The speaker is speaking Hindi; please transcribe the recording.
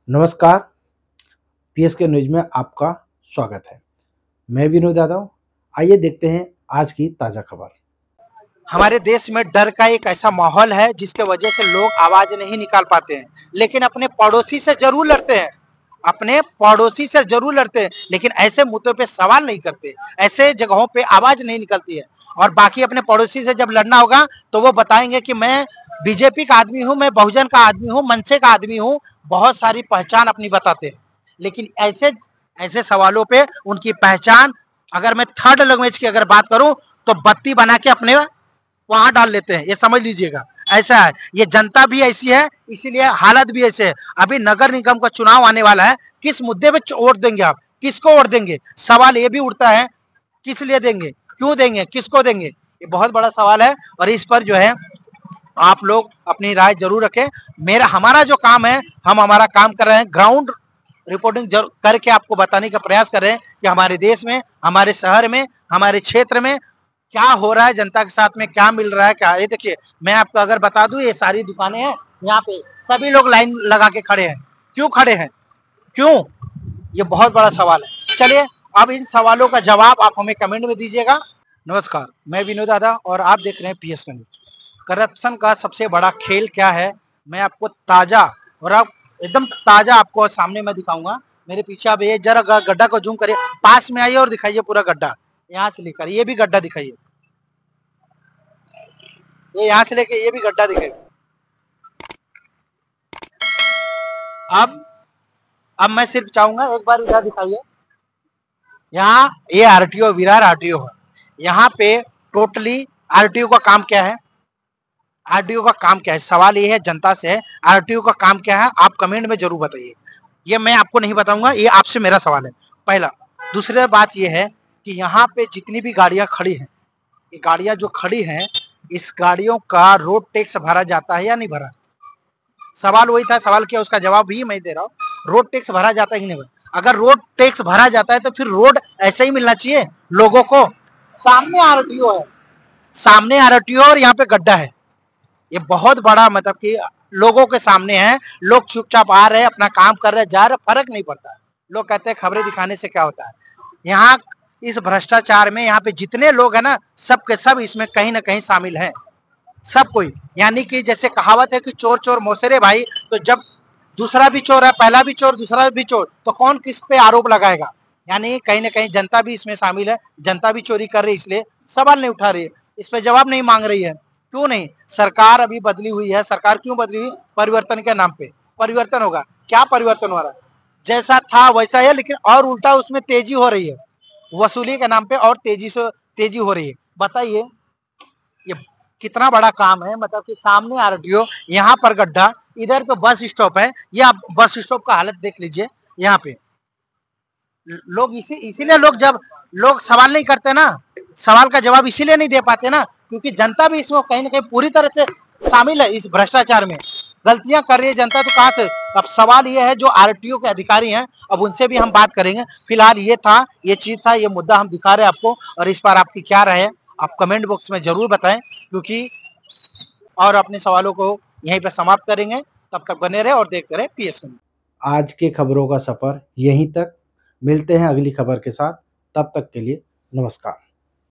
नमस्कार, पीएसके न्यूज में आपका स्वागत है। मैं विनोद यादव। आइए देखते हैं आज की ताज़ा खबर। हमारे देश में डर का एक ऐसा माहौल है जिसके वजह से लोग आवाज नहीं निकाल पाते हैं, लेकिन अपने पड़ोसी से जरूर लड़ते हैं। लेकिन ऐसे मुद्दों पे सवाल नहीं करते, ऐसे जगहों पे आवाज नहीं निकलती है। और बाकी अपने पड़ोसी से जब लड़ना होगा तो वो बताएंगे कि मैं बीजेपी का आदमी हूँ, मैं बहुजन का आदमी हूँ, मनसे का आदमी हूँ। बहुत सारी पहचान अपनी बताते हैं, लेकिन ऐसे ऐसे सवालों पे उनकी पहचान, अगर मैं थर्ड लैंग्वेज की अगर बात करूं तो बत्ती बना के अपने वहां डाल लेते हैं। ये समझ लीजिएगा, ऐसा है। ये जनता भी ऐसी है, इसीलिए हालत भी ऐसे है। अभी नगर निगम का चुनाव आने वाला है, किस मुद्दे पे वोट देंगे आप, किसको वोट देंगे? सवाल ये भी उठता है, किस लिए देंगे, क्यों देंगे, किसको देंगे? ये बहुत बड़ा सवाल है और इस पर जो है आप लोग अपनी राय जरूर रखें। हमारा जो काम है, हम हमारा काम कर रहे हैं, ग्राउंड रिपोर्टिंग करके आपको बताने का प्रयास कर रहे हैं कि हमारे देश में, हमारे शहर में, हमारे क्षेत्र में क्या हो रहा है, जनता के साथ में क्या मिल रहा है, क्या। ये देखिए, मैं आपको अगर बता दूं, ये सारी दुकानें हैं, यहाँ पे सभी लोग लाइन लगा के खड़े हैं। क्यों खड़े हैं, क्यों? ये बहुत बड़ा सवाल है। चलिए, अब इन सवालों का जवाब आप हमें कमेंट में दीजिएगा। नमस्कार, मैं विनोद दादा और आप देख रहे हैं पीएसके न्यूज। करप्शन का सबसे बड़ा खेल क्या है, मैं आपको ताजा और अब एकदम ताजा आपको सामने में दिखाऊंगा। मेरे पीछे अब ये जरा गड्ढा को जूम करिए, पास में आइए और दिखाइए पूरा गड्ढा। यहाँ से लेकर ये भी गड्ढा दिखाइए, ये यहाँ से लेकर ये भी गड्ढा दिखाइए। अब मैं सिर्फ चाहूंगा एक बार इधर दिखाइए। यहाँ ये आरटीओ, विरार आरटीओ है। यहाँ पे टोटली आरटीओ का काम क्या है? आरटीओ का काम क्या है? सवाल ये है जनता से है, आरटीओ का काम क्या है? आप कमेंट में जरूर बताइए। ये मैं आपको नहीं बताऊंगा, ये आपसे मेरा सवाल है, पहला। दूसरी बात ये है कि यहाँ पे जितनी भी गाड़ियां खड़ी हैं, ये गाड़ियां जो खड़ी हैं, इस गाड़ियों का रोड टैक्स भरा जाता है या नहीं भरा? सवाल वही था, सवाल किया, उसका जवाब भी मैं दे रहा हूँ। रोड टैक्स भरा जाता है कि नहीं भरा? अगर रोड टैक्स भरा जाता है तो फिर रोड ऐसे ही मिलना चाहिए लोगों को। सामने आरटीओ है, सामने आरटीओ और यहाँ पे गड्ढा है। ये बहुत बड़ा, मतलब कि लोगों के सामने है, लोग चुपचाप आ रहे हैं, अपना काम कर रहे हैं, जा रहे, फर्क नहीं पड़ता। लोग कहते हैं खबरें दिखाने से क्या होता है। यहाँ इस भ्रष्टाचार में यहाँ पे जितने लोग हैं ना, सब के सब इसमें कहीं ना कहीं शामिल हैं, सब कोई। यानी कि जैसे कहावत है कि चोर चोर मौसेरे भाई, तो जब दूसरा भी चोर है, पहला भी चोर, दूसरा भी चोर, तो कौन किस पे आरोप लगाएगा? यानी कहीं ना कहीं जनता भी इसमें शामिल है, जनता भी चोरी कर रही है, इसलिए सवाल नहीं उठा रही है, इस पे जवाब नहीं मांग रही है। क्यों नहीं? सरकार अभी बदली हुई है। सरकार क्यों बदली हुई? परिवर्तन के नाम पे परिवर्तन होगा। क्या परिवर्तन हो रहा है? जैसा था वैसा है, लेकिन और उल्टा उसमें तेजी हो रही है, वसूली के नाम पे और तेजी हो रही है। बताइए ये कितना बड़ा काम है। मतलब कि सामने आरटीओ, यहाँ पर गड्ढा, इधर पे बस स्टॉप है। ये आप बस स्टॉप का हालत देख लीजिए। यहाँ पे लोग इसीलिए लोग, जब लोग सवाल नहीं करते ना, सवाल का जवाब इसीलिए नहीं दे पाते ना, क्योंकि जनता भी इसमें कहीं ना कहीं पूरी तरह से शामिल है। इस भ्रष्टाचार में गलतियां कर रही है जनता, तो कहां से? अब सवाल ये है, जो आरटीओ के अधिकारी हैं, अब उनसे भी हम बात करेंगे। फिलहाल ये था, ये चीज था, ये मुद्दा हम दिखा रहे हैं आपको, और इस पर आपकी क्या राय है आप कमेंट बॉक्स में जरूर बताएं, क्योंकि और अपने सवालों को यहीं पर समाप्त करेंगे। तब तक बने रहे और देखते रहे पीएसके न्यूज। आज के खबरों का सफर यहीं तक। मिलते हैं अगली खबर के साथ, तब तक के लिए नमस्कार।